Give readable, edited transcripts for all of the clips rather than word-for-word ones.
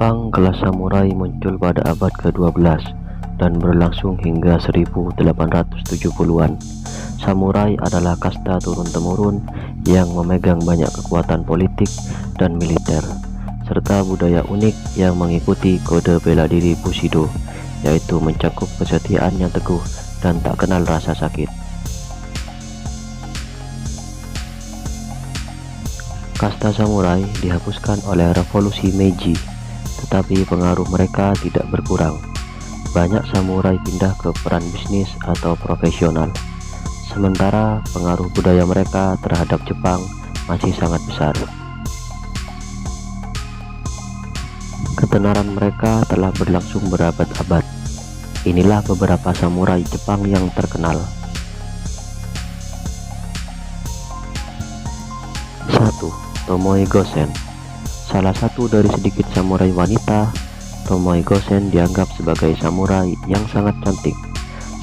Jepang, kelas samurai muncul pada abad ke-12 dan berlangsung hingga 1870-an. Samurai adalah kasta turun-temurun yang memegang banyak kekuatan politik dan militer, serta budaya unik yang mengikuti kode bela diri Bushido, yaitu mencakup kesetiaan yang teguh dan tak kenal rasa sakit. Kasta samurai dihapuskan oleh revolusi Meiji, tetapi pengaruh mereka tidak berkurang. Banyak samurai pindah ke peran bisnis atau profesional, sementara pengaruh budaya mereka terhadap Jepang masih sangat besar. Ketenaran mereka telah berlangsung berabad-abad. Inilah beberapa samurai Jepang yang terkenal. 1. Tomoe Gosen. Salah satu dari sedikit samurai wanita, Tomoe Gosen dianggap sebagai samurai yang sangat cantik.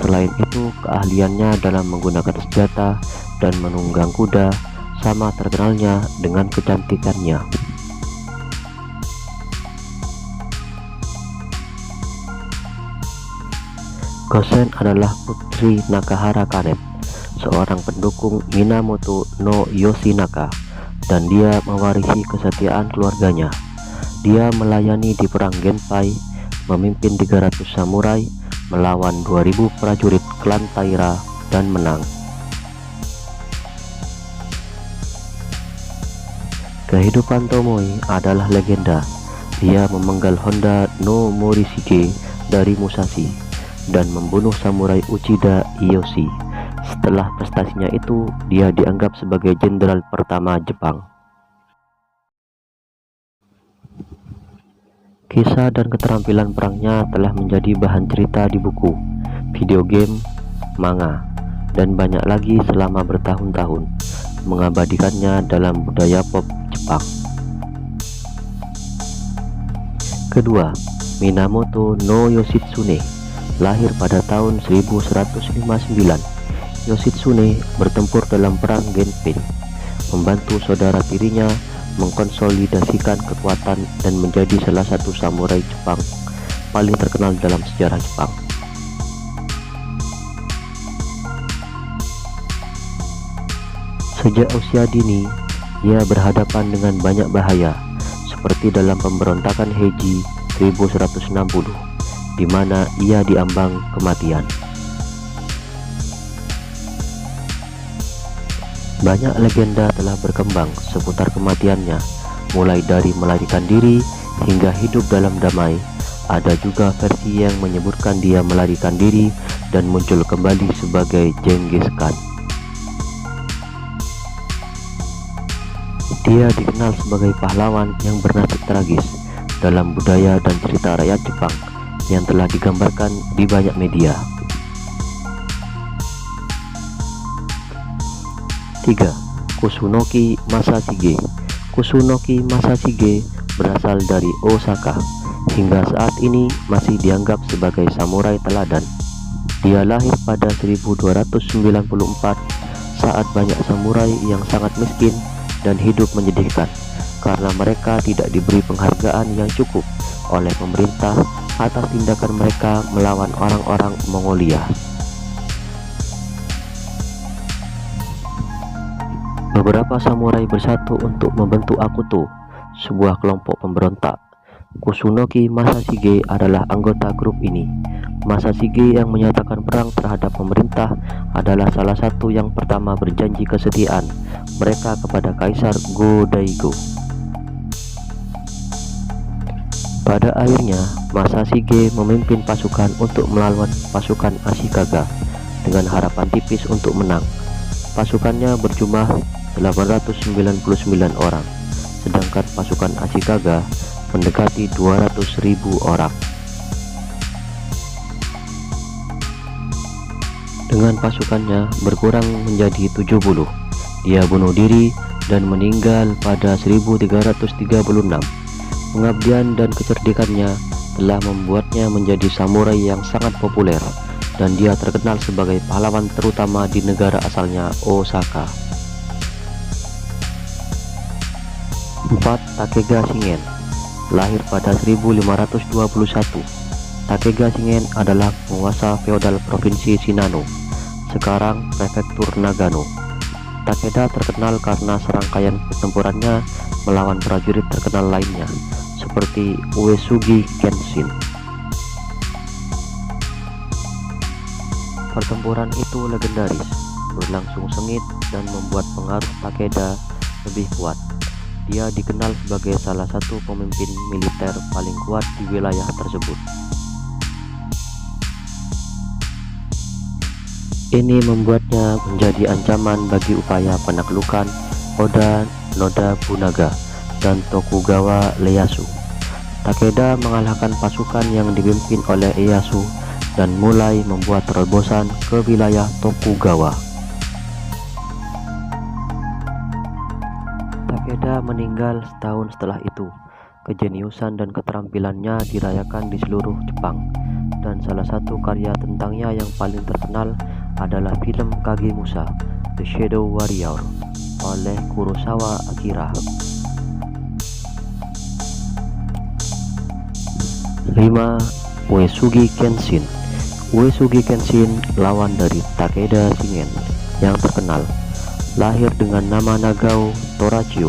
Selain itu, keahliannya dalam menggunakan senjata dan menunggang kuda sama terkenalnya dengan kecantikannya. Gosen adalah putri Nakahara Kanet, seorang pendukung Minamoto no Yoshinaka, dan dia mewarisi kesetiaan keluarganya. Dia melayani di perang Genpei, memimpin 300 samurai melawan 2000 prajurit klan Taira dan menang. Kehidupan Tomoe adalah legenda. Dia memenggal Honda no Morishige dari Musashi dan membunuh samurai Uchida Ieyasu. Setelah prestasinya itu, dia dianggap sebagai jenderal pertama Jepang. Kisah dan keterampilan perangnya telah menjadi bahan cerita di buku, video game, manga, dan banyak lagi selama bertahun-tahun, mengabadikannya dalam budaya pop Jepang. Kedua, Minamoto no Yoshitsune. Lahir pada tahun 1159. Yoshitsune bertempur dalam perang Genpei, membantu saudara tirinya mengkonsolidasikan kekuatan dan menjadi salah satu samurai Jepang paling terkenal dalam sejarah Jepang. Sejak usia dini, ia berhadapan dengan banyak bahaya, seperti dalam pemberontakan Heiji 1160, di mana ia diambang kematian. Banyak legenda telah berkembang seputar kematiannya, mulai dari melarikan diri hingga hidup dalam damai. Ada juga versi yang menyebutkan dia melarikan diri dan muncul kembali sebagai Genghis Khan. Dia dikenal sebagai pahlawan yang bernasib tragis dalam budaya dan cerita rakyat Jepang yang telah digambarkan di banyak media. 3. Kusunoki Masashige. Kusunoki Masashige berasal dari Osaka. Hingga saat ini masih dianggap sebagai samurai teladan. Dia lahir pada 1294 saat banyak samurai yang sangat miskin dan hidup menyedihkan karena mereka tidak diberi penghargaan yang cukup oleh pemerintah atas tindakan mereka melawan orang-orang Mongolia. Beberapa samurai bersatu untuk membentuk Akuto, sebuah kelompok pemberontak. Kusunoki Masashige adalah anggota grup ini. Masashige yang menyatakan perang terhadap pemerintah adalah salah satu yang pertama berjanji kesetiaan mereka kepada Kaisar Go-Daigo. Pada akhirnya, Masashige memimpin pasukan untuk melawan pasukan Ashikaga dengan harapan tipis untuk menang. Pasukannya berjumlah 899 orang, sedangkan pasukan Ashikaga mendekati 200.000 orang. Dengan pasukannya berkurang menjadi 70, dia bunuh diri dan meninggal pada 1336. Pengabdian dan kecerdikannya telah membuatnya menjadi samurai yang sangat populer, dan dia terkenal sebagai pahlawan terutama di negara asalnya, Osaka. 4. Takega Shingen. lahir pada 1521. Takeda Shingen adalah penguasa feodal provinsi Shinano, sekarang prefektur Nagano. Takeda terkenal karena serangkaian pertempurannya melawan prajurit terkenal lainnya, seperti Uesugi Kenshin. Pertempuran itu legendaris, berlangsung sengit dan membuat pengaruh Takeda lebih kuat. Dia dikenal sebagai salah satu pemimpin militer paling kuat di wilayah tersebut. Ini membuatnya menjadi ancaman bagi upaya penaklukan Oda Nobunaga dan Tokugawa Ieyasu. Takeda mengalahkan pasukan yang dipimpin oleh Ieyasu dan mulai membuat terobosan ke wilayah Tokugawa. Takeda meninggal setahun setelah itu. Kejeniusan dan keterampilannya dirayakan di seluruh Jepang, dan salah satu karya tentangnya yang paling terkenal adalah film Kagemusha, The Shadow Warrior oleh Kurosawa Akira. 5. Uesugi Kenshin. Uesugi Kenshin lawan dari Takeda Shingen yang terkenal. Lahir dengan nama Nagao Torachio,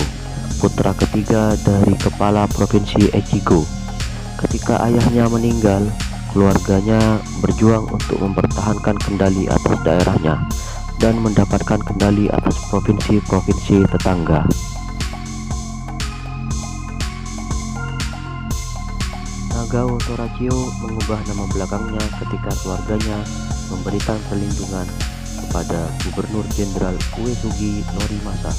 putra ketiga dari kepala provinsi Echigo. Ketika ayahnya meninggal, keluarganya berjuang untuk mempertahankan kendali atas daerahnya dan mendapatkan kendali atas provinsi-provinsi tetangga. Nagao Torachio mengubah nama belakangnya ketika keluarganya memberikan perlindungan kepada Gubernur Jenderal Uesugi Norimasa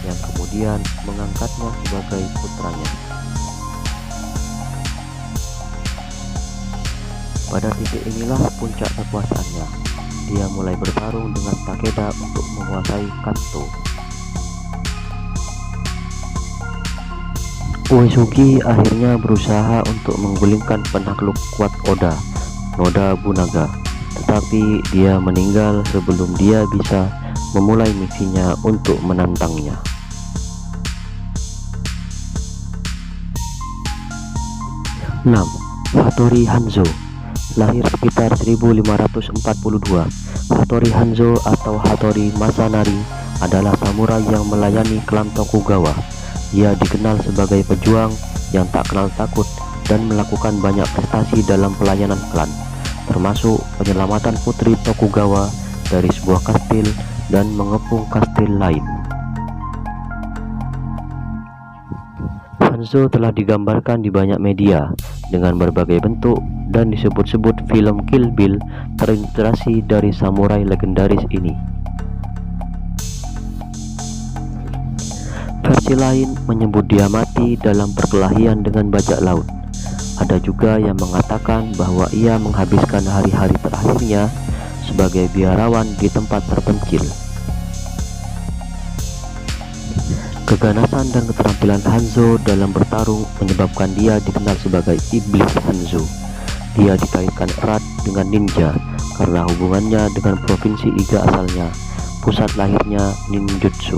yang kemudian mengangkatnya sebagai putranya. Pada titik inilah puncak kekuasaannya. Dia mulai bertarung dengan Takeda untuk menguasai Kanto. Uesugi akhirnya berusaha untuk menggulingkan penakluk kuat Oda Nobunaga, tetapi dia meninggal sebelum dia bisa memulai misinya untuk menantangnya. 6. Hattori Hanzo. Lahir sekitar 1542, Hattori Hanzo atau Hattori Masanari adalah samurai yang melayani klan Tokugawa. Dia dikenal sebagai pejuang yang tak kenal takut dan melakukan banyak prestasi dalam pelayanan klan, termasuk penyelamatan putri Tokugawa dari sebuah kastil dan mengepung kastil lain. Hanzo telah digambarkan di banyak media dengan berbagai bentuk dan disebut-sebut film Kill Bill terinspirasi dari samurai legendaris ini. Versi lain menyebut dia mati dalam perkelahian dengan bajak laut. Ada juga yang mengatakan bahwa ia menghabiskan hari-hari terakhirnya sebagai biarawan di tempat terpencil. Keganasan dan keterampilan Hanzo dalam bertarung menyebabkan dia dikenal sebagai Iblis Hanzo. Dia dikaitkan erat dengan ninja karena hubungannya dengan provinsi Iga asalnya, pusat lahirnya ninjutsu.